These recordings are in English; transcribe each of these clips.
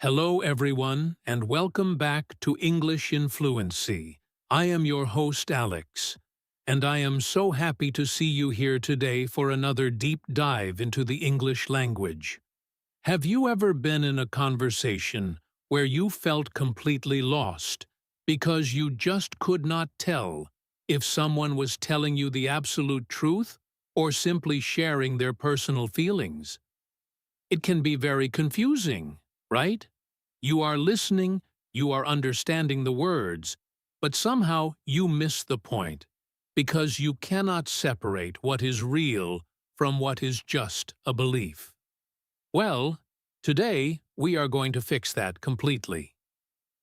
Hello, everyone, and welcome back to English in Fluency. I am your host, Alex, and I am so happy to see you here today for another deep dive into the English language. Have you ever been in a conversation where you felt completely lost because you just could not tell if someone was telling you the absolute truth or simply sharing their personal feelings? It can be very confusing, right? You are listening, you are understanding the words, but somehow you miss the point because you cannot separate what is real from what is just a belief. Well, today we are going to fix that completely.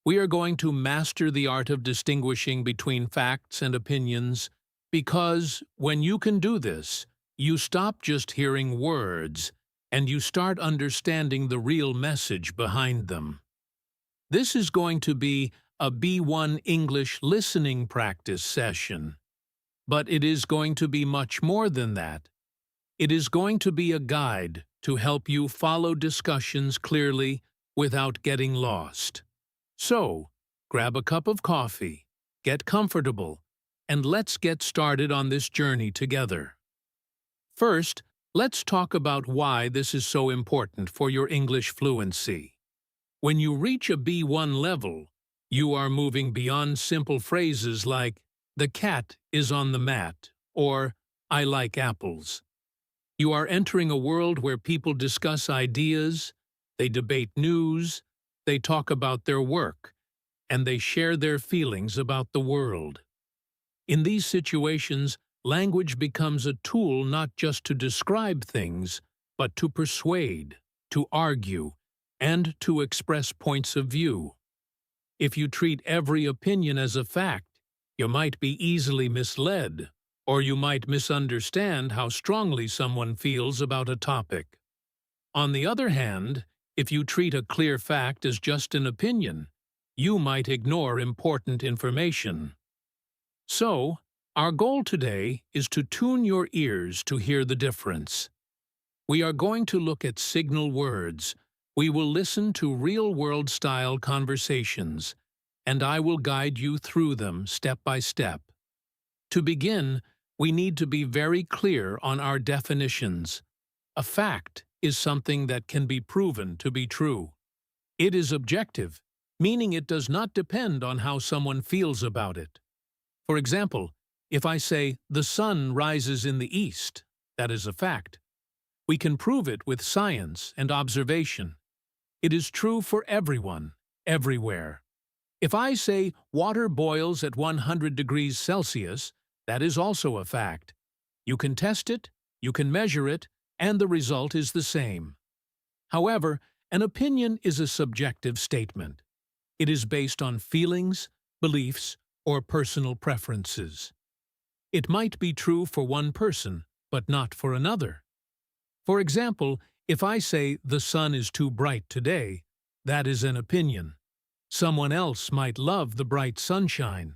We are going to master the art of distinguishing between facts and opinions because when you can do this, you stop just hearing words and you start understanding the real message behind them. This is going to be a B1 English listening practice session, but it is going to be much more than that. It is going to be a guide to help you follow discussions clearly without getting lost. So, grab a cup of coffee, get comfortable, and let's get started on this journey together. First, let's talk about why this is so important for your English fluency. When you reach a B1 level, you are moving beyond simple phrases like, "The cat is on the mat," or "I like apples." You are entering a world where people discuss ideas, they debate news, they talk about their work, and they share their feelings about the world. In these situations, language becomes a tool not just to describe things, but to persuade, to argue, and to express points of view. If you treat every opinion as a fact, you might be easily misled, or you might misunderstand how strongly someone feels about a topic. On the other hand, if you treat a clear fact as just an opinion, you might ignore important information. So, our goal today is to tune your ears to hear the difference. We are going to look at signal words. We will listen to real-world style conversations, and I will guide you through them step by step. To begin, we need to be very clear on our definitions. A fact is something that can be proven to be true. It is objective, meaning it does not depend on how someone feels about it. For example, if I say, "The sun rises in the east," that is a fact. We can prove it with science and observation. It is true for everyone, everywhere. If I say water boils at 100 degrees Celsius, that is also a fact. You can test it, you can measure it, and the result is the same. However, an opinion is a subjective statement. It is based on feelings, beliefs, or personal preferences. It might be true for one person, but not for another. For example, if I say the sun is too bright today, that is an opinion. Someone else might love the bright sunshine.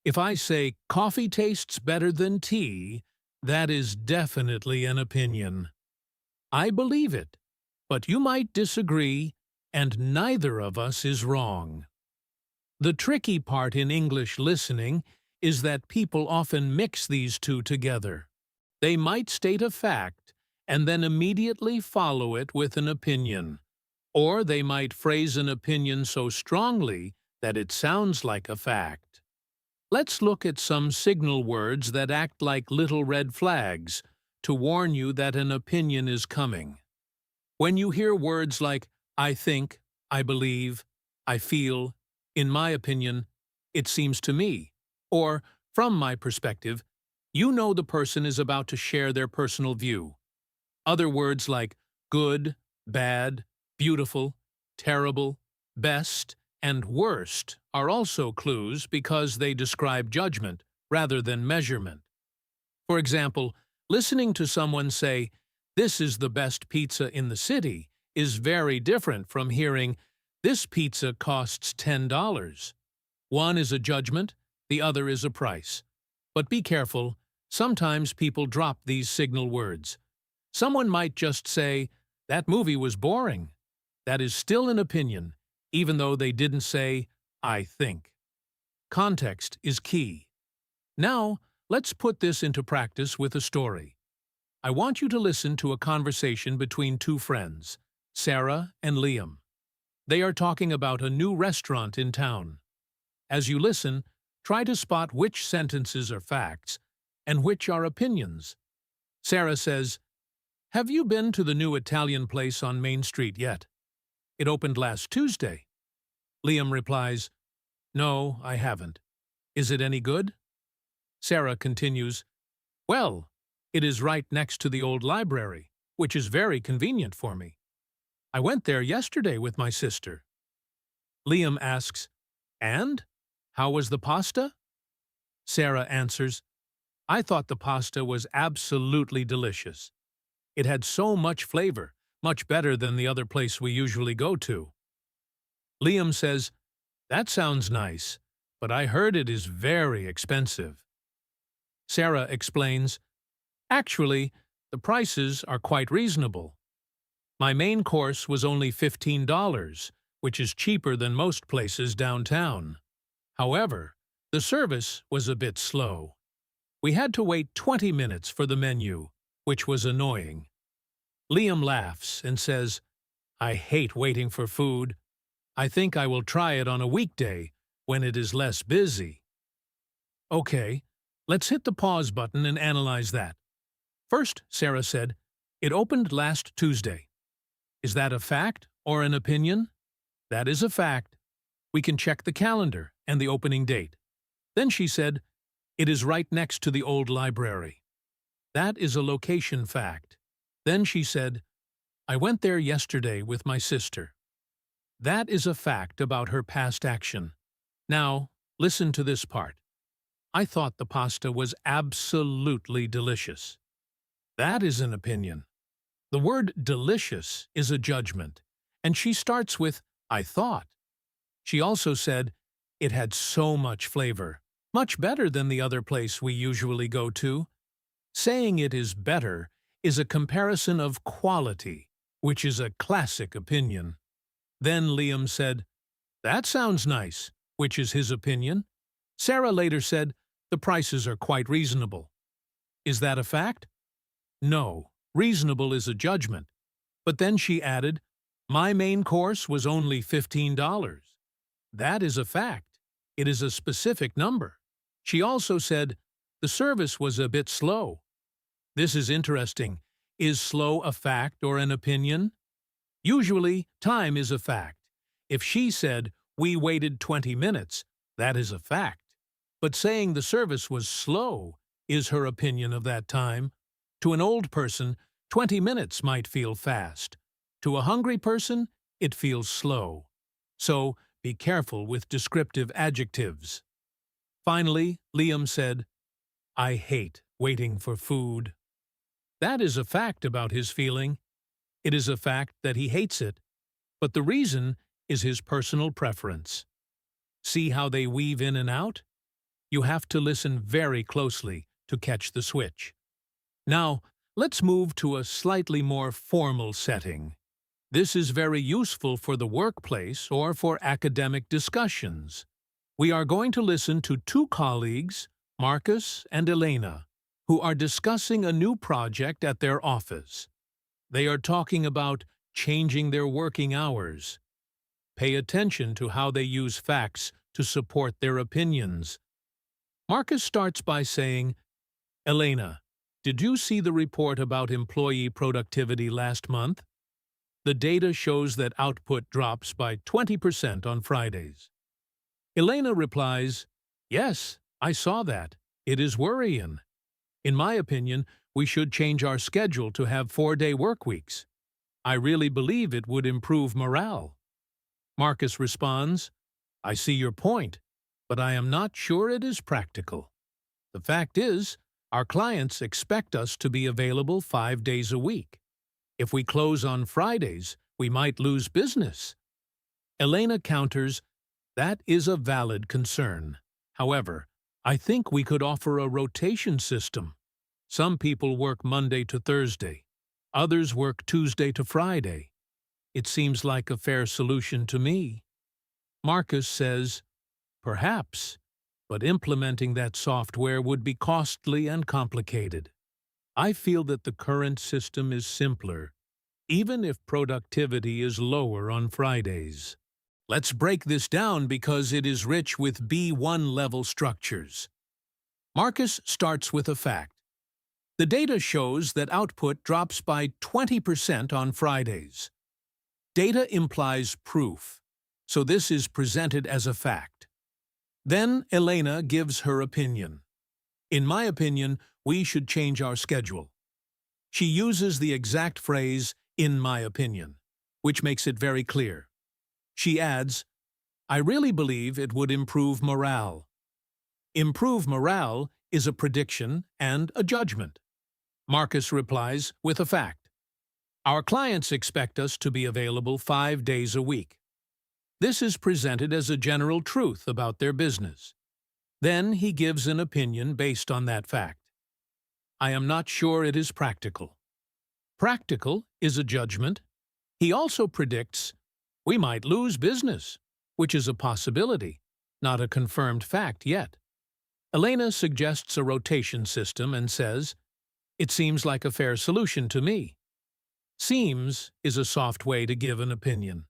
If I say coffee tastes better than tea, that is definitely an opinion. I believe it, but you might disagree, and neither of us is wrong. The tricky part in English listening is that people often mix these two together. They might state a fact, and then immediately follow it with an opinion. Or they might phrase an opinion so strongly that it sounds like a fact. Let's look at some signal words that act like little red flags to warn you that an opinion is coming. When you hear words like "I think," "I believe," "I feel," "in my opinion," "it seems to me," or "from my perspective," you know the person is about to share their personal view. Other words like good, bad, beautiful, terrible, best, and worst are also clues because they describe judgment rather than measurement. For example, listening to someone say, "This is the best pizza in the city," is very different from hearing, "This pizza costs $10. One is a judgment, the other is a price. But be careful, sometimes people drop these signal words. Someone might just say, "That movie was boring." That is still an opinion, even though they didn't say, I think. Context is key. Now, let's put this into practice with a story. I want you to listen to a conversation between two friends, Sarah and Liam. They are talking about a new restaurant in town. As you listen, try to spot which sentences are facts and which are opinions. Sarah says, "Have you been to the new Italian place on Main Street yet? It opened last Tuesday." Liam replies, "No, I haven't. Is it any good?" Sarah continues, "Well, it is right next to the old library, which is very convenient for me. I went there yesterday with my sister." Liam asks, "And? How was the pasta?" Sarah answers, "I thought the pasta was absolutely delicious. It had so much flavor, much better than the other place we usually go to." Liam says, "That sounds nice, but I heard it is very expensive." Sarah explains, "Actually, the prices are quite reasonable. My main course was only $15, which is cheaper than most places downtown. However, the service was a bit slow. We had to wait 20 minutes for the menu, which was annoying." Liam laughs and says, "I hate waiting for food. I think I will try it on a weekday when it is less busy." Okay, let's hit the pause button and analyze that. First, Sarah said, "It opened last Tuesday." Is that a fact or an opinion? That is a fact. We can check the calendar and the opening date. Then she said, "It is right next to the old library." That is a location fact. Then she said, "I went there yesterday with my sister." That is a fact about her past action. Now, listen to this part. "I thought the pasta was absolutely delicious." That is an opinion. The word delicious is a judgment, and she starts with, "I thought." She also said, "It had so much flavor, much better than the other place we usually go to." Saying it is better is a comparison of quality, which is a classic opinion. Then Liam said, "That sounds nice," which is his opinion. Sarah later said, "The prices are quite reasonable." Is that a fact? No, reasonable is a judgment. But then she added, "My main course was only $15. That is a fact. It is a specific number. She also said, "The service was a bit slow." This is interesting. Is slow a fact or an opinion? Usually, time is a fact. If she said, "We waited 20 minutes, that is a fact. But saying the service was slow is her opinion of that time. To an old person, 20 minutes might feel fast. To a hungry person, it feels slow. So, be careful with descriptive adjectives. Finally, Liam said, "I hate waiting for food." That is a fact about his feeling. It is a fact that he hates it, but the reason is his personal preference. See how they weave in and out? You have to listen very closely to catch the switch. Now, let's move to a slightly more formal setting. This is very useful for the workplace or for academic discussions. We are going to listen to two colleagues, Marcus and Elena, who are discussing a new project at their office. They are talking about changing their working hours. Pay attention to how they use facts to support their opinions. Marcus starts by saying, "Elena, did you see the report about employee productivity last month? The data shows that output drops by 20% on Fridays." Elena replies, "Yes, I saw that. It is worrying. In my opinion, we should change our schedule to have 4-day work weeks. I really believe it would improve morale." Marcus responds, "I see your point, but I am not sure it is practical. The fact is, our clients expect us to be available 5 days a week. If we close on Fridays, we might lose business." Elena counters, "That is a valid concern. However, I think we could offer a rotation system. Some people work Monday to Thursday. Others work Tuesday to Friday. It seems like a fair solution to me. Marcus says, perhaps, but implementing that software would be costly and complicated. I feel that the current system is simpler, even if productivity is lower on Fridays. Let's break this down because it is rich with B1 level structures. Marcus starts with a fact. The data shows that output drops by 20% on Fridays. Data implies proof, so this is presented as a fact. Then Elena gives her opinion. In my opinion, we should change our schedule. She uses the exact phrase, in my opinion, which makes it very clear. She adds, I really believe it would improve morale. Improve morale is a prediction and a judgment. Marcus replies with a fact. Our clients expect us to be available 5 days a week. This is presented as a general truth about their business. Then he gives an opinion based on that fact. I am not sure it is practical. Practical is a judgment. He also predicts we might lose business, which is a possibility, not a confirmed fact yet. Elena suggests a rotation system and says, it seems like a fair solution to me. Seems is a soft way to give an opinion.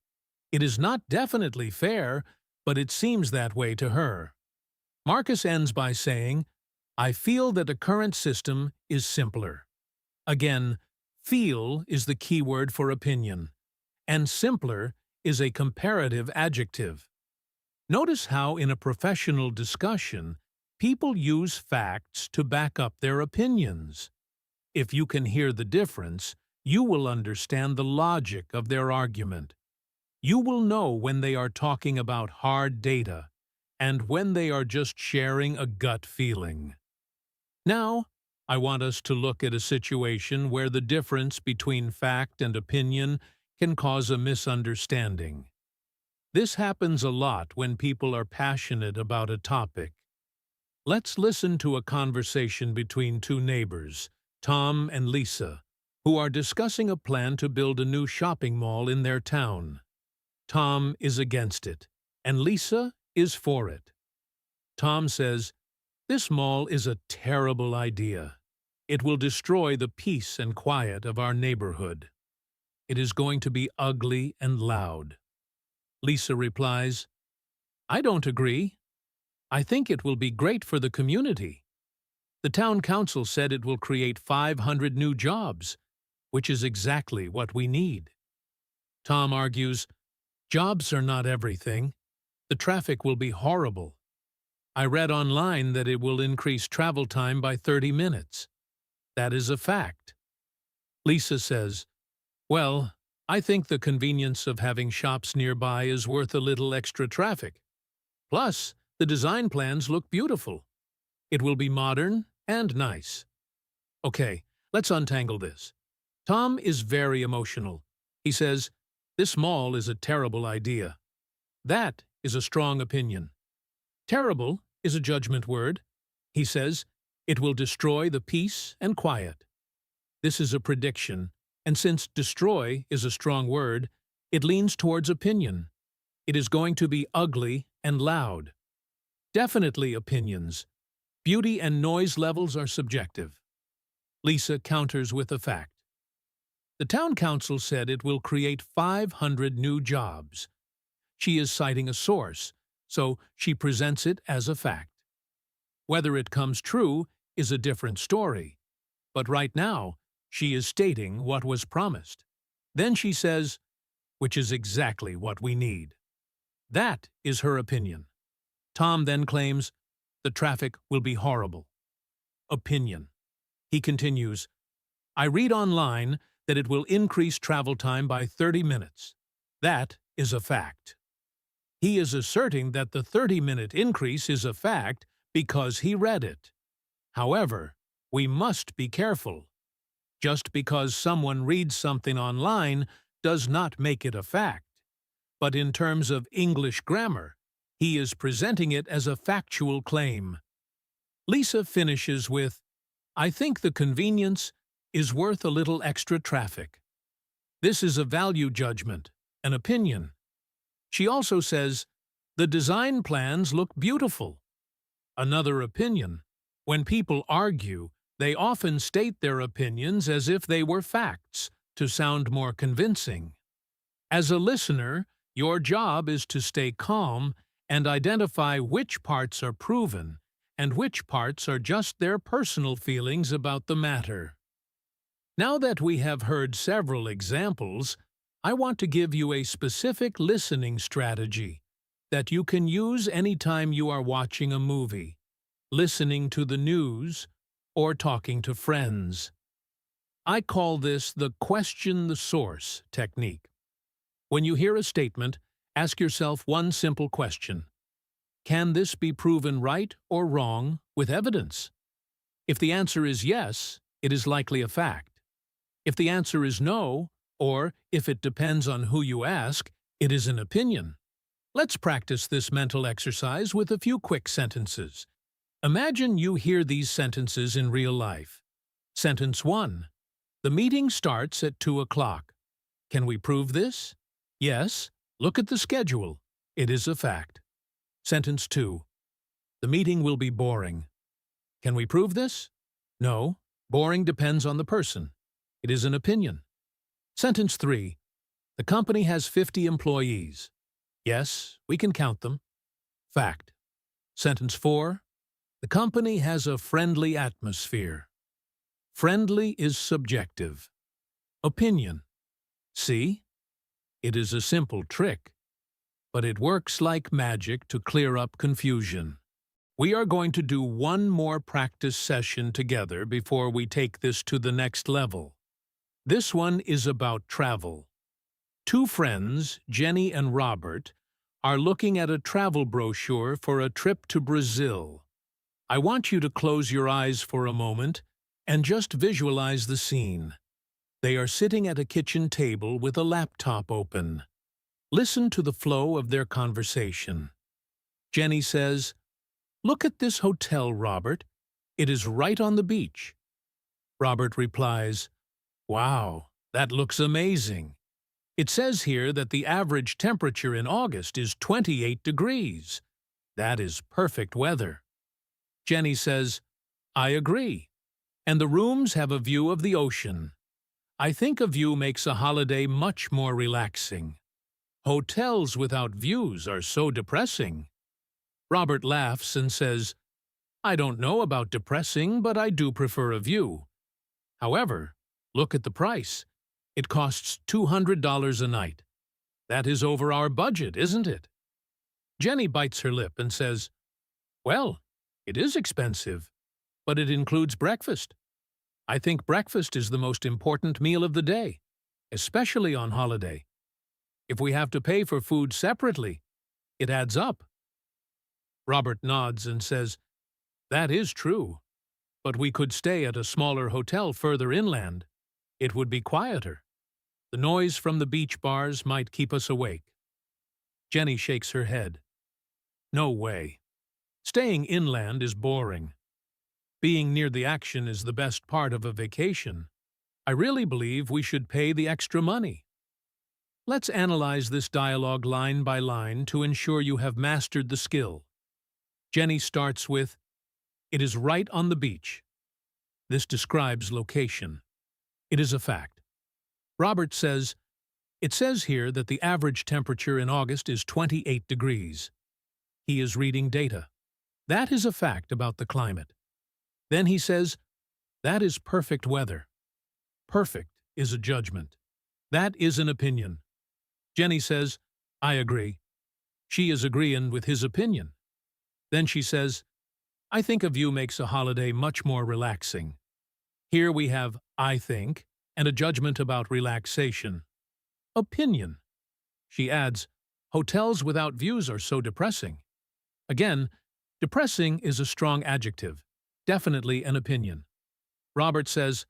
It is not definitely fair, but it seems that way to her. Marcus ends by saying, I feel that the current system is simpler. Again, feel is the key word for opinion, and simpler is a comparative adjective. Notice how in a professional discussion, people use facts to back up their opinions. If you can hear the difference, you will understand the logic of their argument. You will know when they are talking about hard data and when they are just sharing a gut feeling. Now, I want us to look at a situation where the difference between fact and opinion can cause a misunderstanding. This happens a lot when people are passionate about a topic. Let's listen to a conversation between two neighbors, Tom and Lisa, who are discussing a plan to build a new shopping mall in their town. Tom is against it, and Lisa is for it. Tom says, this mall is a terrible idea. It will destroy the peace and quiet of our neighborhood. It is going to be ugly and loud. Lisa replies, I don't agree. I think it will be great for the community. The town council said it will create 500 new jobs, which is exactly what we need. Tom argues, jobs are not everything. The traffic will be horrible. I read online that it will increase travel time by 30 minutes. That is a fact. Lisa says, well, I think the convenience of having shops nearby is worth a little extra traffic. Plus, the design plans look beautiful. It will be modern and nice. Okay, let's untangle this. Tom is very emotional. He says, this mall is a terrible idea. That is a strong opinion. Terrible is a judgment word. He says, it will destroy the peace and quiet. This is a prediction, and since destroy is a strong word, it leans towards opinion. It is going to be ugly and loud. Definitely opinions. Beauty and noise levels are subjective. Lisa counters with a fact. The town council said it will create 500 new jobs. She is citing a source, so she presents it as a fact. Whether it comes true is a different story, but right now she is stating what was promised. Then she says, which is exactly what we need. That is her opinion. Tom then claims, the traffic will be horrible. Opinion. He continues, I read online that it will increase travel time by 30 minutes. That is a fact. He is asserting that the 30-minute increase is a fact because he read it. However, we must be careful. Just because someone reads something online does not make it a fact. But in terms of English grammar, he is presenting it as a factual claim. Lisa finishes with, I think the convenience is worth a little extra traffic. This is a value judgment, an opinion. She also says, the design plans look beautiful. Another opinion. When people argue, they often state their opinions as if they were facts, to sound more convincing. As a listener, your job is to stay calm and identify which parts are proven and which parts are just their personal feelings about the matter. Now that we have heard several examples, I want to give you a specific listening strategy that you can use anytime you are watching a movie, listening to the news, or talking to friends. I call this the question the source technique. When you hear a statement, ask yourself one simple question. Can this be proven right or wrong with evidence? If the answer is yes, it is likely a fact. If the answer is no, or if it depends on who you ask, it is an opinion. Let's practice this mental exercise with a few quick sentences. Imagine you hear these sentences in real life. Sentence 1. The meeting starts at 2 o'clock. Can we prove this? Yes. Look at the schedule. It is a fact. Sentence 2. The meeting will be boring. Can we prove this? No. Boring depends on the person. It is an opinion. Sentence 3. The company has 50 employees. Yes, we can count them. Fact. Sentence 4. The company has a friendly atmosphere. Friendly is subjective. Opinion. See? It is a simple trick, but it works like magic to clear up confusion. We are going to do one more practice session together before we take this to the next level. This one is about travel. Two friends, Jenny and Robert, are looking at a travel brochure for a trip to Brazil. I want you to close your eyes for a moment and just visualize the scene. They are sitting at a kitchen table with a laptop open. Listen to the flow of their conversation. Jenny says, "Look at this hotel, Robert. It is right on the beach." Robert replies, "Wow, that looks amazing. It says here that the average temperature in August is 28 degrees. That is perfect weather." Jenny says, "I agree. And the rooms have a view of the ocean. I think a view makes a holiday much more relaxing. Hotels without views are so depressing." Robert laughs and says, "I don't know about depressing, but I do prefer a view. However, look at the price. It costs $200 a night. That is over our budget, isn't it?" Jenny bites her lip and says, "Well, it is expensive, but it includes breakfast. I think breakfast is the most important meal of the day, especially on holiday. If we have to pay for food separately, it adds up." Robert nods and says, "That is true, but we could stay at a smaller hotel further inland. It would be quieter. The noise from the beach bars might keep us awake." Jenny shakes her head. "No way. Staying inland is boring. Being near the action is the best part of a vacation. I really believe we should pay the extra money." Let's analyze this dialogue line by line to ensure you have mastered the skill. Jenny starts with, "It is right on the beach." This describes location. It is a fact. Robert says, "It says here that the average temperature in August is 28 degrees. He is reading data. That is a fact about the climate. Then he says, "That is perfect weather." Perfect is a judgment. That is an opinion. Jenny says, "I agree." She is agreeing with his opinion. Then she says, "I think a view makes a holiday much more relaxing." Here we have "I think" and a judgment about relaxation. Opinion. She adds, "Hotels without views are so depressing." Again, depressing is a strong adjective, definitely an opinion. Robert says,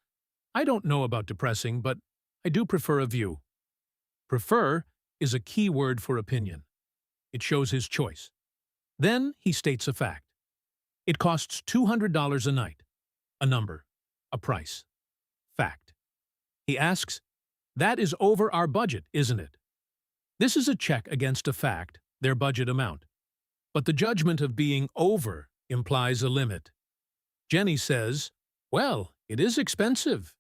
"I don't know about depressing, but I do prefer a view." Prefer is a key word for opinion. It shows his choice. Then he states a fact. It costs $200 a night. A number. A price. Fact. He asks, That is over our budget, isn't it? This is a check against a fact, their budget amount. But the judgment of being over implies a limit. Jenny says, well, it is expensive.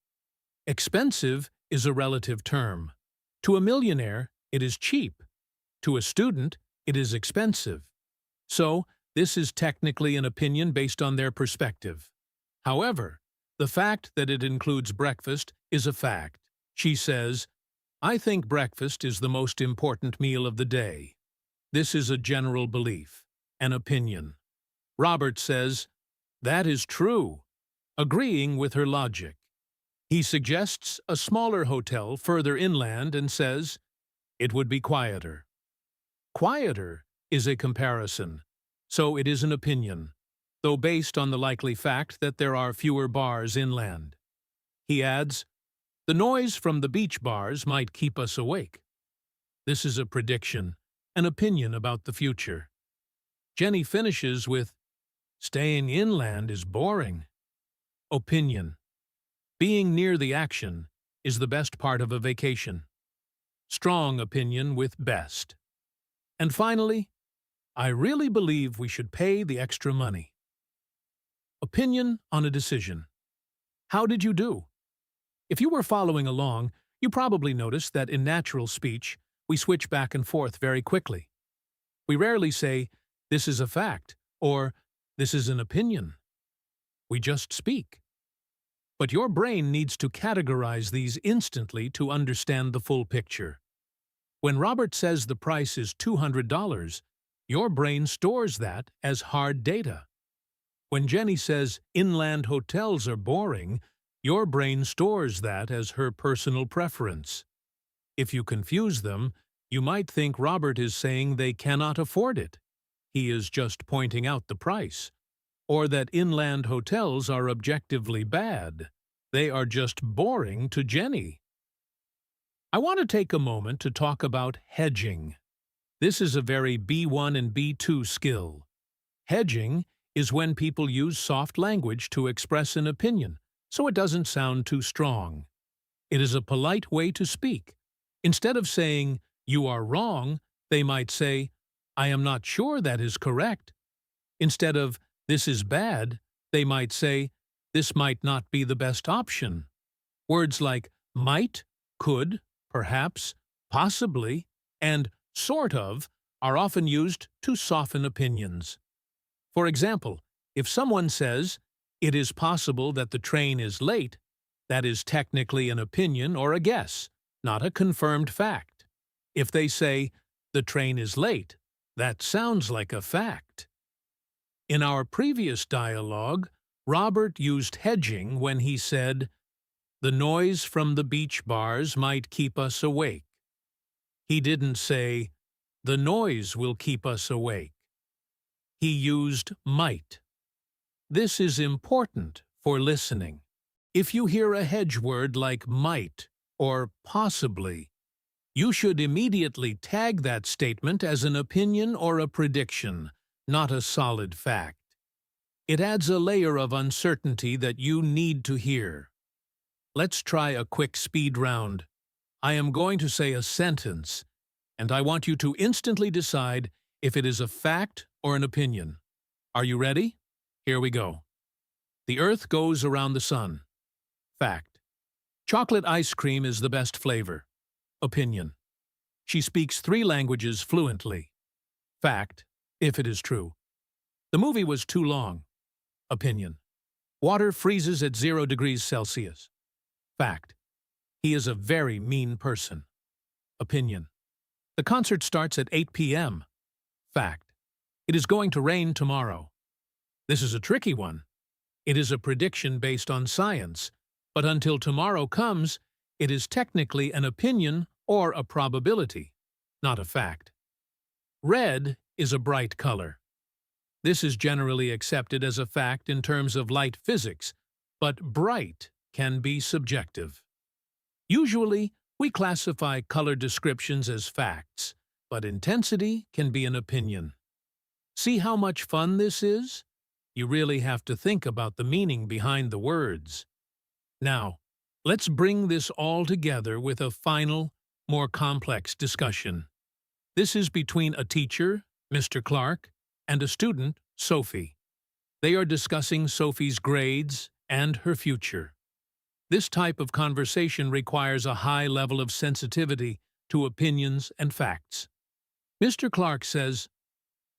Expensive is a relative term. To a millionaire, it is cheap. To a student, it is expensive. So, this is technically an opinion based on their perspective. However, the fact that it includes breakfast is a fact. She says, I think breakfast is the most important meal of the day. This is a general belief, an opinion. Robert says, that is true, agreeing with her logic. He suggests a smaller hotel further inland and says, it would be quieter. Quieter is a comparison, so it is an opinion, though based on the likely fact that there are fewer bars inland. He adds, the noise from the beach bars might keep us awake. This is a prediction, an opinion about the future. Jenny finishes with, staying inland is boring. Opinion. Being near the action is the best part of a vacation. Strong opinion with best. And finally, I really believe we should pay the extra money. Opinion on a decision. How did you do? If you were following along, you probably noticed that in natural speech, we switch back and forth very quickly. We rarely say, this is a fact, or this is an opinion. We just speak. But your brain needs to categorize these instantly to understand the full picture. When Robert says the price is $200, your brain stores that as hard data. When Jenny says inland hotels are boring, your brain stores that as her personal preference. If you confuse them, you might think Robert is saying they cannot afford it. He is just pointing out the price. Or that inland hotels are objectively bad. They are just boring to Jenny. I want to take a moment to talk about hedging. This is a very B1 and B2 skill. Hedging is when people use soft language to express an opinion, so it doesn't sound too strong. It is a polite way to speak. Instead of saying, you are wrong, they might say, I am not sure that is correct. Instead of, this is bad, they might say, this might not be the best option. Words like might, could, perhaps, possibly, and sort of are often used to soften opinions. For example, if someone says, it is possible that the train is late, that is technically an opinion or a guess, not a confirmed fact. If they say, the train is late, that sounds like a fact. In our previous dialogue, Robert used hedging when he said, the noise from the beach bars might keep us awake. He didn't say, the noise will keep us awake. He used might. This is important for listening. If you hear a hedge word like might or possibly, you should immediately tag that statement as an opinion or a prediction, not a solid fact. It adds a layer of uncertainty that you need to hear. Let's try a quick speed round. I am going to say a sentence, and I want you to instantly decide if it is a fact or an opinion. Are you ready? Here we go. The Earth goes around the sun. Fact. Chocolate ice cream is the best flavor. Opinion. She speaks 3 languages fluently. Fact, if it is true. The movie was too long. Opinion. Water freezes at 0 degrees Celsius. Fact. He is a very mean person. Opinion. The concert starts at 8 p.m. Fact. It is going to rain tomorrow. This is a tricky one. It is a prediction based on science, but until tomorrow comes, it is technically an opinion or a probability, not a fact. Red is a bright color. This is generally accepted as a fact in terms of light physics, but bright can be subjective. Usually, we classify color descriptions as facts, but intensity can be an opinion. See how much fun this is? You really have to think about the meaning behind the words. Now, Let's bring this all together with a final, more complex discussion. This is between a teacher, Mr. Clark, and a student, Sophie. They are discussing Sophie's grades and her future. This type of conversation requires a high level of sensitivity to opinions and facts. Mr. Clark says,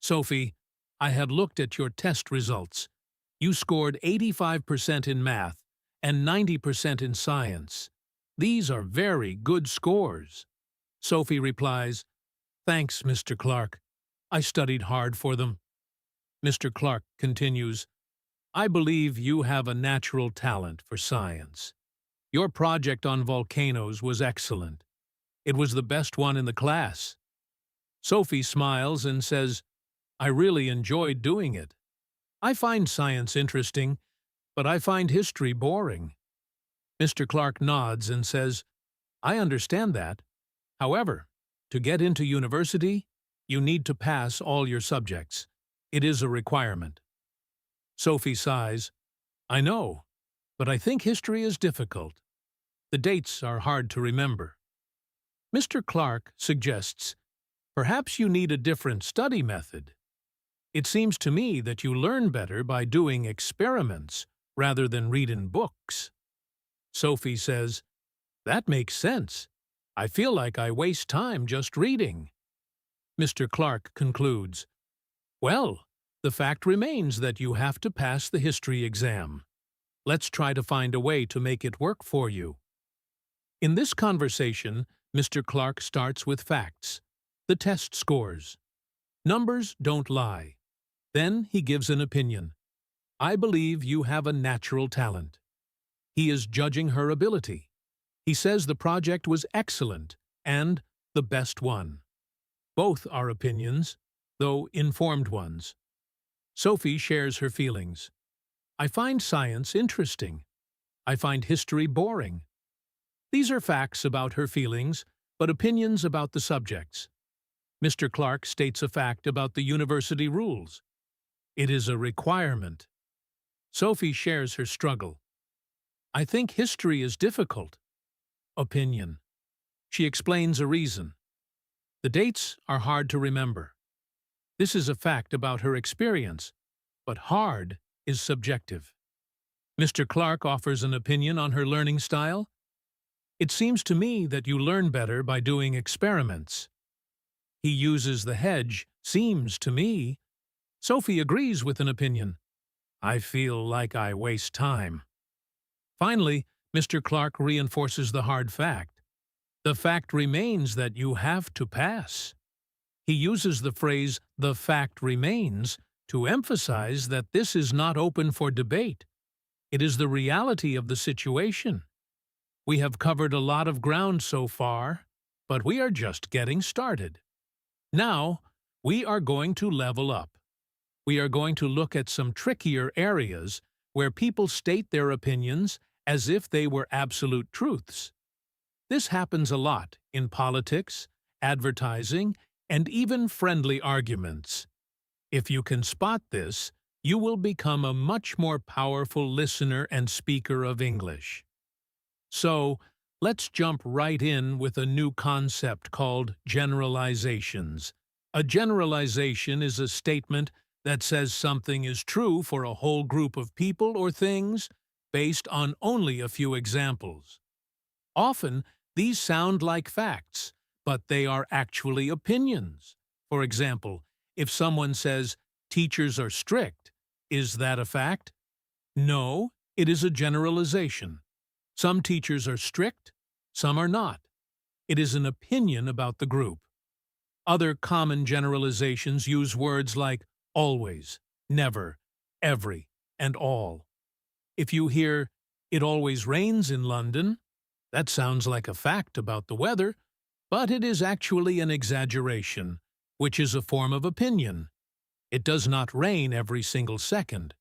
"Sophie, I have looked at your test results. You scored 85% in math and 90% in science. These are very good scores." Sophie replies, "Thanks, Mr. Clark. I studied hard for them." Mr. Clark continues, "I believe you have a natural talent for science. Your project on volcanoes was excellent. It was the best one in the class." Sophie smiles and says, "I really enjoyed doing it. I find science interesting, but I find history boring." Mr. Clark nods and says, "I understand that. However, to get into university, you need to pass all your subjects. It is a requirement." Sophie sighs, "I know, but I think history is difficult. The dates are hard to remember." Mr. Clark suggests, "Perhaps you need a different study method. It seems to me that you learn better by doing experiments rather than reading books." Sophie says, "That makes sense. I feel like I waste time just reading." Mr. Clark concludes, "Well, the fact remains that you have to pass the history exam. Let's try to find a way to make it work for you." In this conversation, Mr. Clark starts with facts, the test scores. Numbers don't lie. Then he gives an opinion. "I believe you have a natural talent." He is judging her ability. He says the project was excellent and the best one. Both are opinions, though informed ones. Sophie shares her feelings. "I find science interesting. I find history boring." These are facts about her feelings, but opinions about the subjects. Mr. Clark states a fact about the university rules. It is a requirement. Sophie shares her struggle. "I think history is difficult." Opinion. She explains a reason. The dates are hard to remember. This is a fact about her experience, but hard is subjective. Mr. Clark offers an opinion on her learning style. "It seems to me that you learn better by doing experiments." He uses the hedge, "seems to me." Sophie agrees with an opinion. "I feel like I waste time." Finally, Mr. Clark reinforces the hard fact. "The fact remains that you have to pass." He uses the phrase, "the fact remains," to emphasize that this is not open for debate. It is the reality of the situation. We have covered a lot of ground so far, but we are just getting started. Now, we are going to level up. We are going to look at some trickier areas where people state their opinions as if they were absolute truths. This happens a lot in politics, advertising, and even friendly arguments. If you can spot this, you will become a much more powerful listener and speaker of English. So, let's jump right in with a new concept called generalizations. A generalization is a statement that says something is true for a whole group of people or things based on only a few examples. Often, these sound like facts, but they are actually opinions. For example, if someone says, "Teachers are strict," is that a fact? No, it is a generalization. Some teachers are strict, some are not. It is an opinion about the group. Other common generalizations use words like always, never, every, and all. If you hear, "It always rains in London," that sounds like a fact about the weather, but it is actually an exaggeration, which is a form of opinion. It does not rain every single second.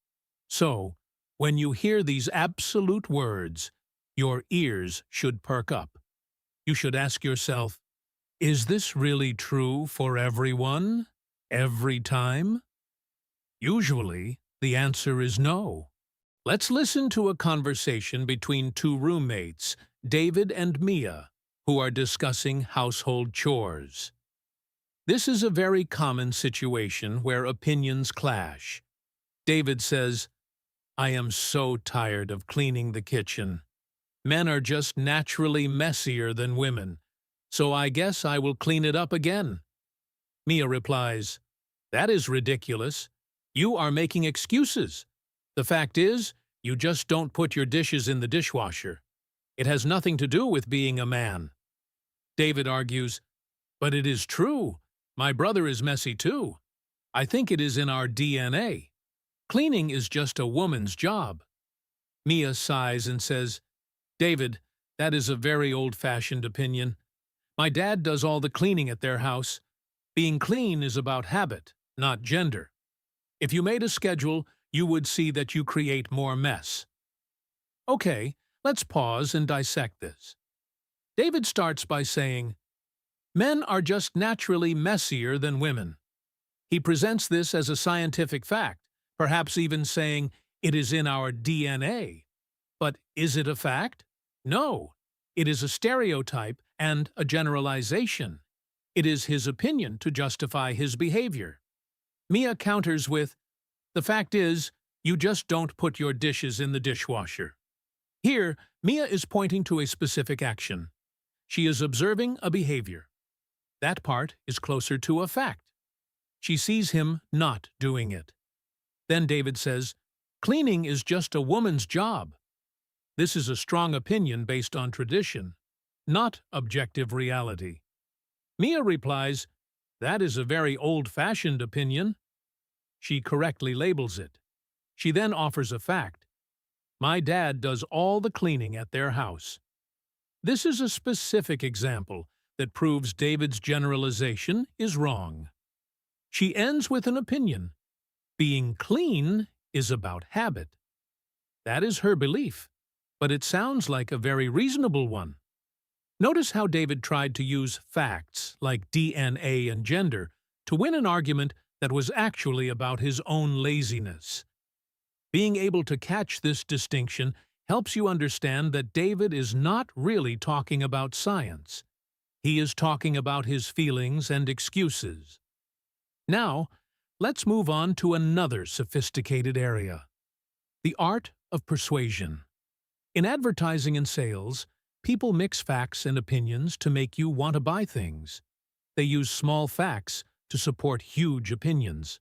So, when you hear these absolute words, your ears should perk up. You should ask yourself, is this really true for everyone, every time? Usually, the answer is no. Let's listen to a conversation between two roommates, David and Mia, who are discussing household chores. This is a very common situation where opinions clash. David says, "I am so tired of cleaning the kitchen. Men are just naturally messier than women, so I guess I will clean it up again." Mia replies, "That is ridiculous. You are making excuses. The fact is, you just don't put your dishes in the dishwasher. It has nothing to do with being a man." David argues, "But it is true. My brother is messy too. I think it is in our DNA. Cleaning is just a woman's job." Mia sighs and says, "David, that is a very old-fashioned opinion. My dad does all the cleaning at their house. Being clean is about habit, not gender. If you made a schedule, you would see that you create more mess." Okay, let's pause and dissect this. David starts by saying, "Men are just naturally messier than women." He presents this as a scientific fact, perhaps even saying it is in our DNA. But is it a fact? No. It is a stereotype and a generalization. It is his opinion to justify his behavior. Mia counters with, "The fact is, you just don't put your dishes in the dishwasher." Here, Mia is pointing to a specific action. She is observing a behavior. That part is closer to a fact. She sees him not doing it. Then David says, "Cleaning is just a woman's job." This is a strong opinion based on tradition, not objective reality. Mia replies, "That is a very old-fashioned opinion." She correctly labels it. She then offers a fact. "My dad does all the cleaning at their house." This is a specific example that proves David's generalization is wrong. She ends with an opinion. Being clean is about habit. That is her belief, but it sounds like a very reasonable one. Notice how David tried to use facts like DNA and gender to win an argument that was actually about his own laziness. Being able to catch this distinction helps you understand that David is not really talking about science. He is talking about his feelings and excuses. Now, let's move on to another sophisticated area: the art of persuasion. In advertising and sales, people mix facts and opinions to make you want to buy things. They use small facts to support huge opinions.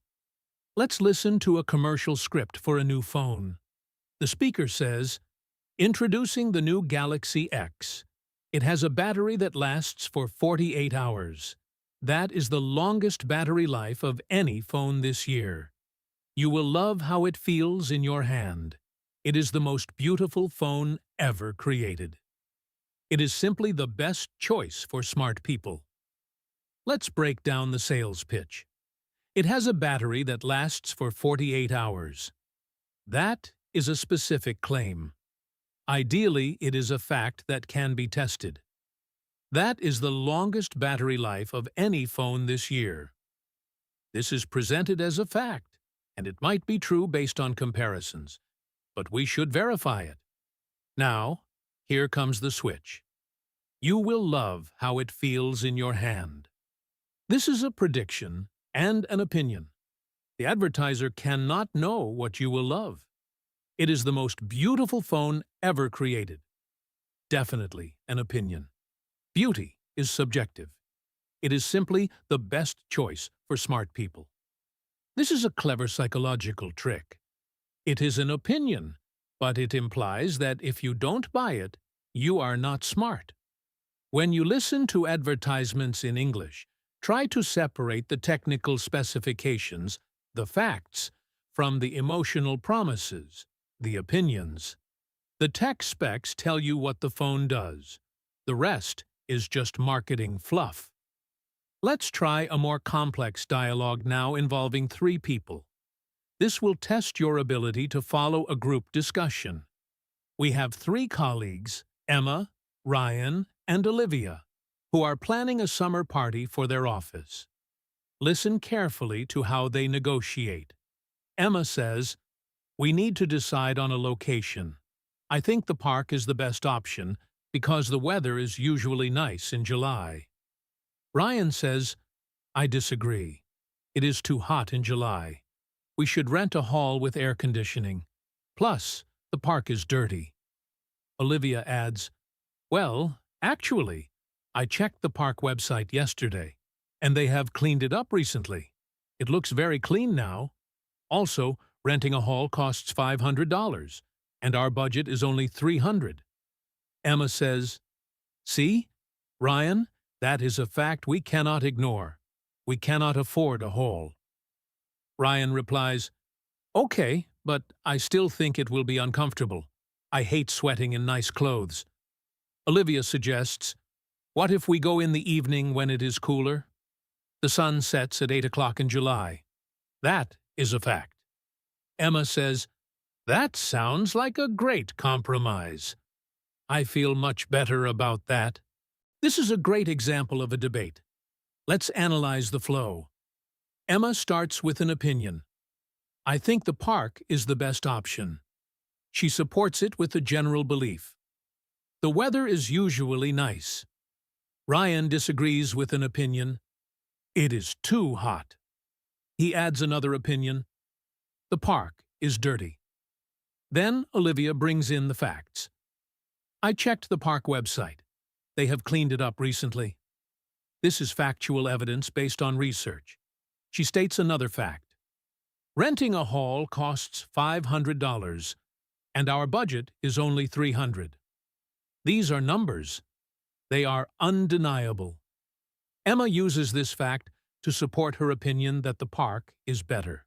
Let's listen to a commercial script for a new phone. The speaker says, "Introducing the new Galaxy X. It has a battery that lasts for 48 hours. That is the longest battery life of any phone this year. You will love how it feels in your hand. It is the most beautiful phone ever created. It is simply the best choice for smart people." Let's break down the sales pitch. It has a battery that lasts for 48 hours. That is a specific claim. Ideally, it is a fact that can be tested. That is the longest battery life of any phone this year. This is presented as a fact, and it might be true based on comparisons, but we should verify it. Now, here comes the switch. You will love how it feels in your hand. This is a prediction and an opinion. The advertiser cannot know what you will love. It is the most beautiful phone ever created. Definitely an opinion. Beauty is subjective. It is simply the best choice for smart people. This is a clever psychological trick. It is an opinion, but it implies that if you don't buy it, you are not smart. When you listen to advertisements in English, try to separate the technical specifications, the facts, from the emotional promises, the opinions. The tech specs tell you what the phone does. The rest is just marketing fluff. Let's try a more complex dialogue now involving 3 people. This will test your ability to follow a group discussion. We have 3 colleagues, Emma, Ryan, and Olivia, who are planning a summer party for their office. Listen carefully to how they negotiate. Emma says, We need to decide on a location. I think the park is the best option because the weather is usually nice in July. Ryan says, I disagree. It is too hot in July. We should rent a hall with air conditioning. Plus, the park is dirty. Olivia adds, well, actually, I checked the park website yesterday, and they have cleaned it up recently. It looks very clean now. Also, renting a hall costs $500, and our budget is only $300. Emma says, see, Ryan, that is a fact we cannot ignore. We cannot afford a hall. Ryan replies, okay, but I still think it will be uncomfortable. I hate sweating in nice clothes. Olivia suggests, what if we go in the evening when it is cooler? The sun sets at 8 o'clock in July. That is a fact. Emma says, that sounds like a great compromise. I feel much better about that. This is a great example of a debate. Let's analyze the flow. Emma starts with an opinion. I think the park is the best option. She supports it with a general belief. The weather is usually nice. Ryan disagrees with an opinion. It is too hot. He adds another opinion. The park is dirty. Then Olivia brings in the facts. I checked the park website. They have cleaned it up recently. This is factual evidence based on research. She states another fact. Renting a hall costs $500, and our budget is only $300. These are numbers. They are undeniable. Emma uses this fact to support her opinion that the park is better.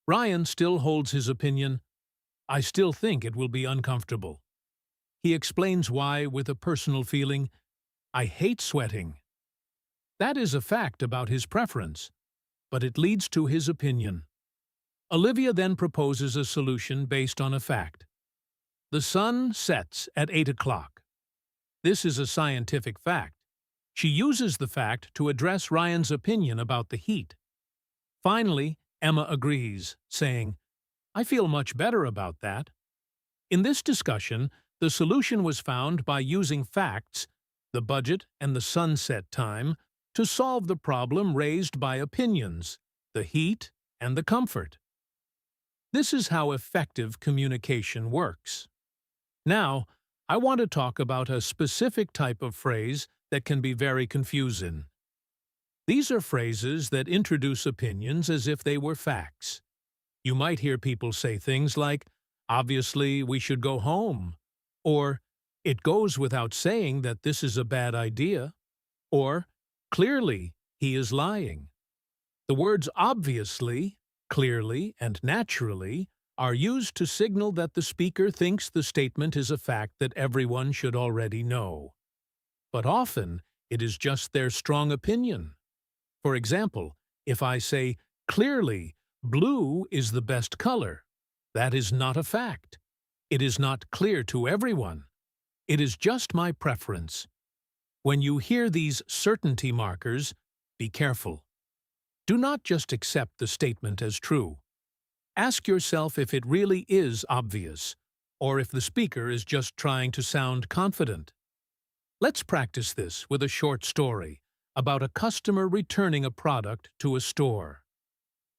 Ryan still holds his opinion. I still think it will be uncomfortable. He explains why with a personal feeling, I hate sweating. That is a fact about his preference, but it leads to his opinion. Olivia then proposes a solution based on a fact. The sun sets at 8 o'clock. This is a scientific fact. She uses the fact to address Ryan's opinion about the heat. Finally, Emma agrees, saying, I feel much better about that. In this discussion, the solution was found by using facts, the budget and the sunset time, to solve the problem raised by opinions, the heat and the comfort. This is how effective communication works. Now, I want to talk about a specific type of phrase that can be very confusing. These are phrases that introduce opinions as if they were facts. You might hear people say things like, obviously, we should go home, or it goes without saying that this is a bad idea, or clearly, he is lying. The words obviously, clearly, and naturally are used to signal that the speaker thinks the statement is a fact that everyone should already know. But often, it is just their strong opinion. For example, if I say, clearly, blue is the best color, that is not a fact. It is not clear to everyone. It is just my preference. When you hear these certainty markers, be careful. Do not just accept the statement as true. Ask yourself if it really is obvious, or if the speaker is just trying to sound confident. Let's practice this with a short story about a customer returning a product to a store.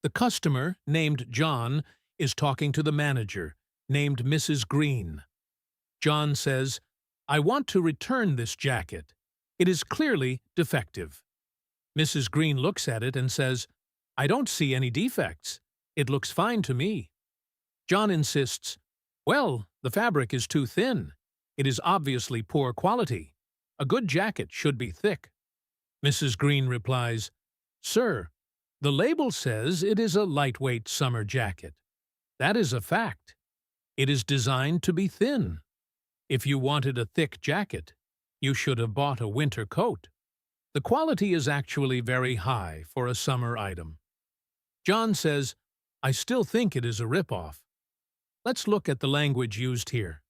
The customer, named John, is talking to the manager, named Mrs. Green. John says, I want to return this jacket. It is clearly defective. Mrs. Green looks at it and says, I don't see any defects. It looks fine to me. John insists, well, the fabric is too thin. It is obviously poor quality. A good jacket should be thick. Mrs. Green replies, Sir, the label says it is a lightweight summer jacket. That is a fact. It is designed to be thin. If you wanted a thick jacket, you should have bought a winter coat. The quality is actually very high for a summer item. John says, I still think it is a ripoff. Let's look at the language used here.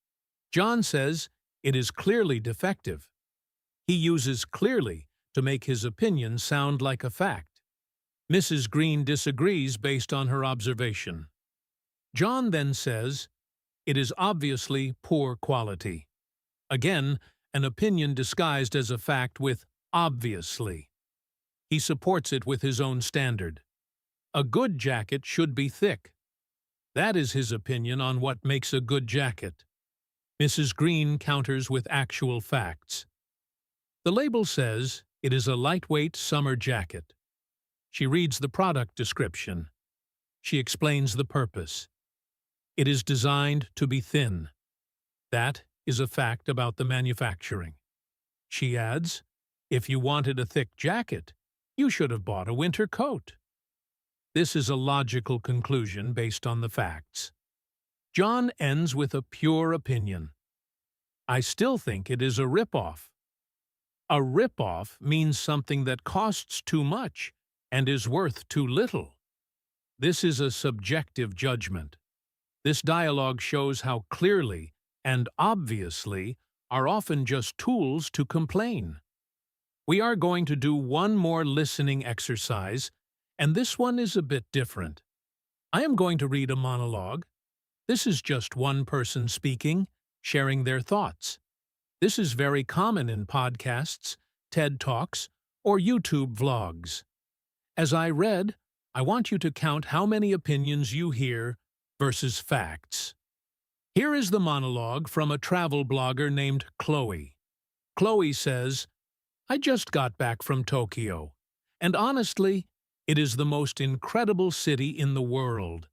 John says it is clearly defective. He uses clearly to make his opinion sound like a fact. Mrs. Green disagrees based on her observation. John then says, "It is obviously poor quality." Again, an opinion disguised as a fact with obviously. He supports it with his own standard. A good jacket should be thick. That is his opinion on what makes a good jacket. Mrs. Green counters with actual facts. The label says it is a lightweight summer jacket. She reads the product description. She explains the purpose. It is designed to be thin. That is a fact about the manufacturing. She adds, if you wanted a thick jacket, you should have bought a winter coat. This is a logical conclusion based on the facts. John ends with a pure opinion. I still think it is a rip-off. A rip-off means something that costs too much and is worth too little. This is a subjective judgment. This dialogue shows how clearly and obviously are often just tools to complain. We are going to do one more listening exercise, and this one is a bit different. I am going to read a monologue. This is just one person speaking, sharing their thoughts. This is very common in podcasts, TED Talks, or YouTube vlogs. As I read, I want you to count how many opinions you hear versus facts. Here is the monologue from a travel blogger named Chloe. Chloe says, I just got back from Tokyo, and honestly, it is the most incredible city in the world.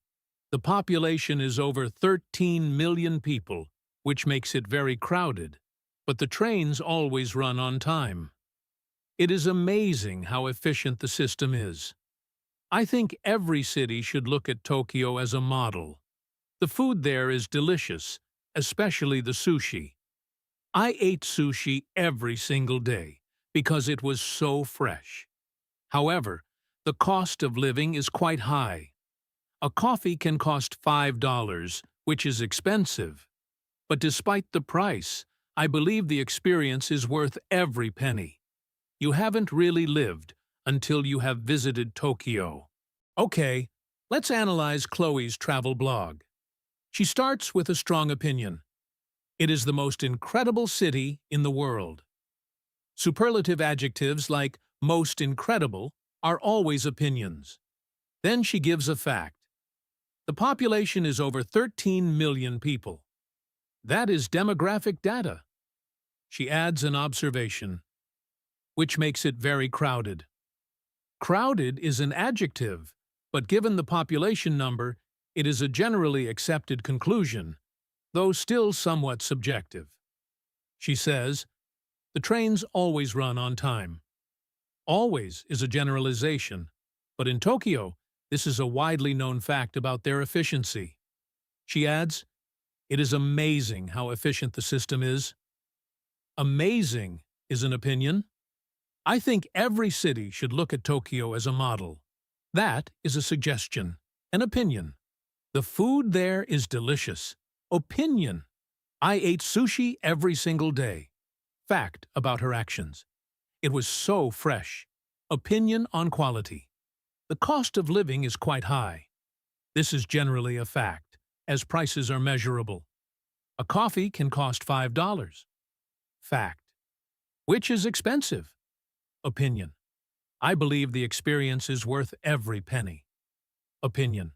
The population is over 13 million people, which makes it very crowded, but the trains always run on time. It is amazing how efficient the system is. I think every city should look at Tokyo as a model. The food there is delicious, especially the sushi. I ate sushi every single day because it was so fresh. However, the cost of living is quite high. A coffee can cost $5, which is expensive. But despite the price, I believe the experience is worth every penny. You haven't really lived until you have visited Tokyo. Okay, let's analyze Chloe's travel blog. She starts with a strong opinion. It is the most incredible city in the world. Superlative adjectives like most incredible are always opinions. Then she gives a fact. The population is over 13 million people. That is demographic data. She adds an observation, which makes it very crowded. Crowded is an adjective, but given the population number, it is a generally accepted conclusion, though still somewhat subjective. She says, the trains always run on time. Always is a generalization, but in Tokyo, this is a widely known fact about their efficiency. She adds, it is amazing how efficient the system is. Amazing is an opinion. I think every city should look at Tokyo as a model. That is a suggestion, an opinion. The food there is delicious. Opinion. I ate sushi every single day. Fact about her actions. It was so fresh. Opinion on quality. The cost of living is quite high. This is generally a fact, as prices are measurable. A coffee can cost $5. Fact. Which is expensive? Opinion. I believe the experience is worth every penny. Opinion.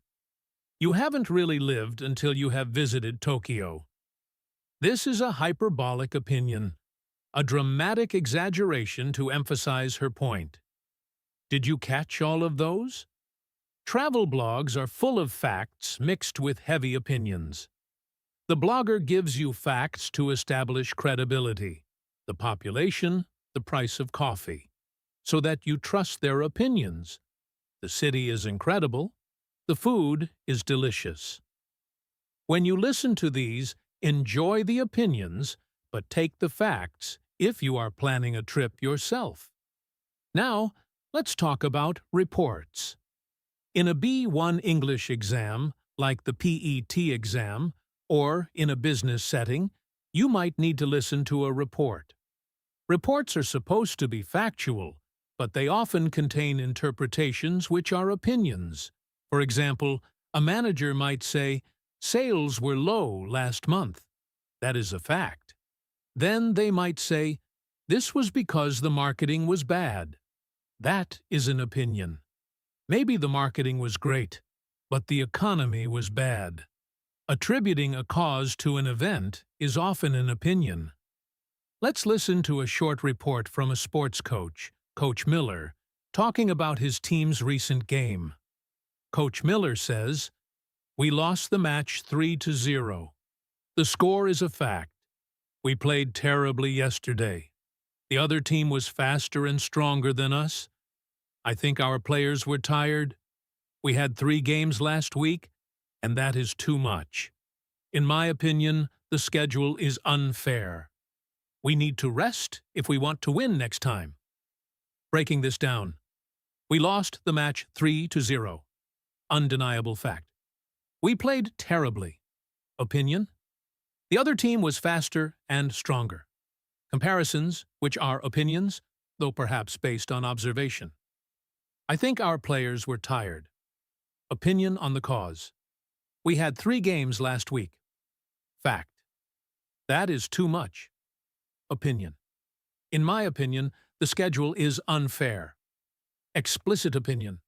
You haven't really lived until you have visited Tokyo. This is a hyperbolic opinion, a dramatic exaggeration to emphasize her point. Did you catch all of those? Travel blogs are full of facts mixed with heavy opinions. The blogger gives you facts to establish credibility, the population, the price of coffee, so that you trust their opinions. The city is incredible. The food is delicious. When you listen to these, enjoy the opinions, but take the facts if you are planning a trip yourself. Now, let's talk about reports. In a B1 English exam, like the PET exam, or in a business setting, you might need to listen to a report. Reports are supposed to be factual, but they often contain interpretations which are opinions. For example, a manager might say, Sales were low last month. That is a fact. Then they might say, this was because the marketing was bad. That is an opinion. Maybe the marketing was great, but the economy was bad. Attributing a cause to an event is often an opinion. Let's listen to a short report from a sports coach, Coach Miller, talking about his team's recent game. Coach Miller says, "We lost the match 3-0. The score is a fact. We played terribly yesterday. The other team was faster and stronger than us. I think our players were tired. We had 3 games last week, and that is too much. In my opinion, the schedule is unfair. We need to rest if we want to win next time." Breaking this down, we lost the match 3-0. Undeniable fact. We played terribly. Opinion? The other team was faster and stronger. Comparisons, which are opinions, though perhaps based on observation. I think our players were tired. Opinion on the cause. We had 3 games last week. Fact. That is too much. Opinion. In my opinion, the schedule is unfair. Explicit opinion.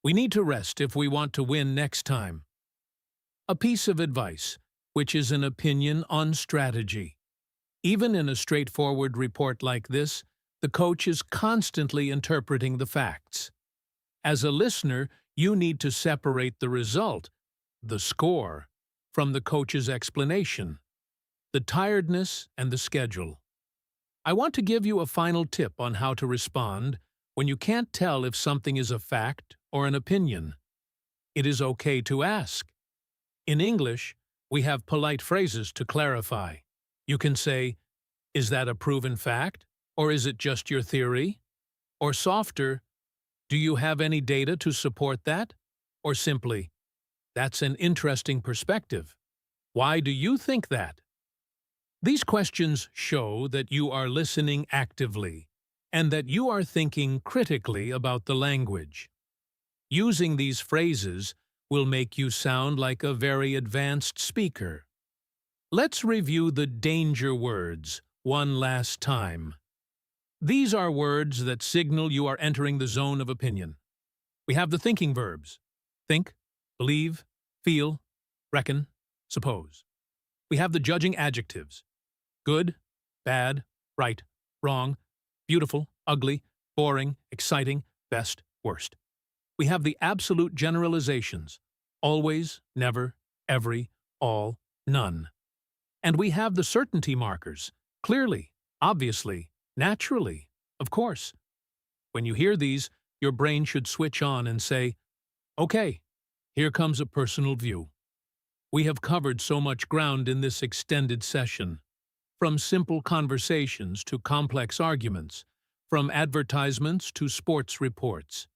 We need to rest if we want to win next time. A piece of advice, which is an opinion on strategy. Even in a straightforward report like this, the coach is constantly interpreting the facts. As a listener, you need to separate the result, the score, from the coach's explanation, the tiredness and the schedule. I want to give you a final tip on how to respond when you can't tell if something is a fact or an opinion. It is okay to ask. In English, we have polite phrases to clarify. You can say, "Is that a proven fact? Or is it just your theory?" Or softer, "Do you have any data to support that?" Or simply, "That's an interesting perspective. Why do you think that?" These questions show that you are listening actively and that you are thinking critically about the language. Using these phrases will make you sound like a very advanced speaker. Let's review the danger words one last time. These are words that signal you are entering the zone of opinion. We have the thinking verbs: think, believe, feel, reckon, suppose. We have the judging adjectives: good, bad, right, wrong, beautiful, ugly, boring, exciting, best, worst. We have the absolute generalizations: always, never, every, all, none. And we have the certainty markers: clearly, obviously, naturally, of course. When you hear these, your brain should switch on and say, "Okay, here comes a personal view." We have covered so much ground in this extended session. From simple conversations to complex arguments, from advertisements to sports reports.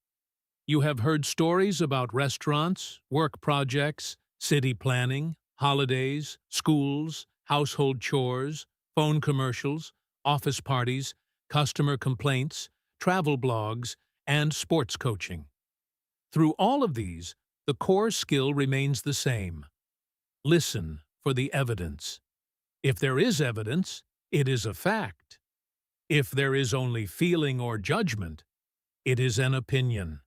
You have heard stories about restaurants, work projects, city planning, holidays, schools, household chores, phone commercials, office parties, customer complaints, travel blogs, and sports coaching. Through all of these, the core skill remains the same. Listen for the evidence. If there is evidence, it is a fact. If there is only feeling or judgment, it is an opinion.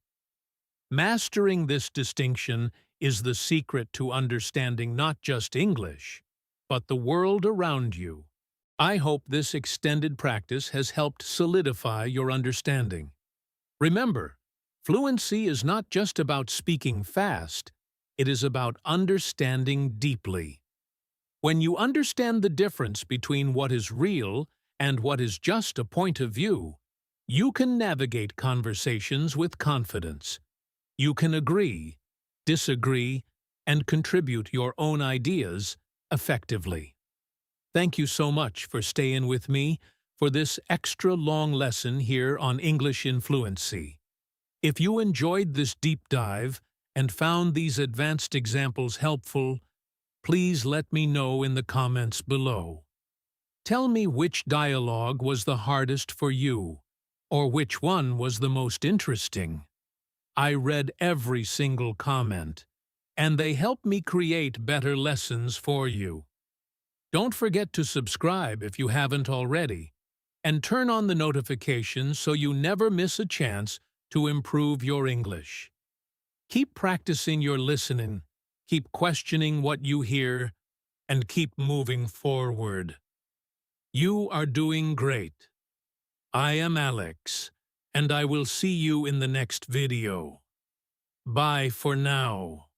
Mastering this distinction is the secret to understanding not just English, but the world around you. I hope this extended practice has helped solidify your understanding. Remember, fluency is not just about speaking fast, it is about understanding deeply. When you understand the difference between what is real and what is just a point of view, you can navigate conversations with confidence. You can agree, disagree, and contribute your own ideas effectively. Thank you so much for staying with me for this extra long lesson here on English in Fluency. If you enjoyed this deep dive and found these advanced examples helpful, please let me know in the comments below. Tell me which dialogue was the hardest for you, or which one was the most interesting. I read every single comment, and they help me create better lessons for you. Don't forget to subscribe if you haven't already, and turn on the notifications so you never miss a chance to improve your English. Keep practicing your listening, keep questioning what you hear, and keep moving forward. You are doing great. I am Alex, and I will see you in the next video. Bye for now.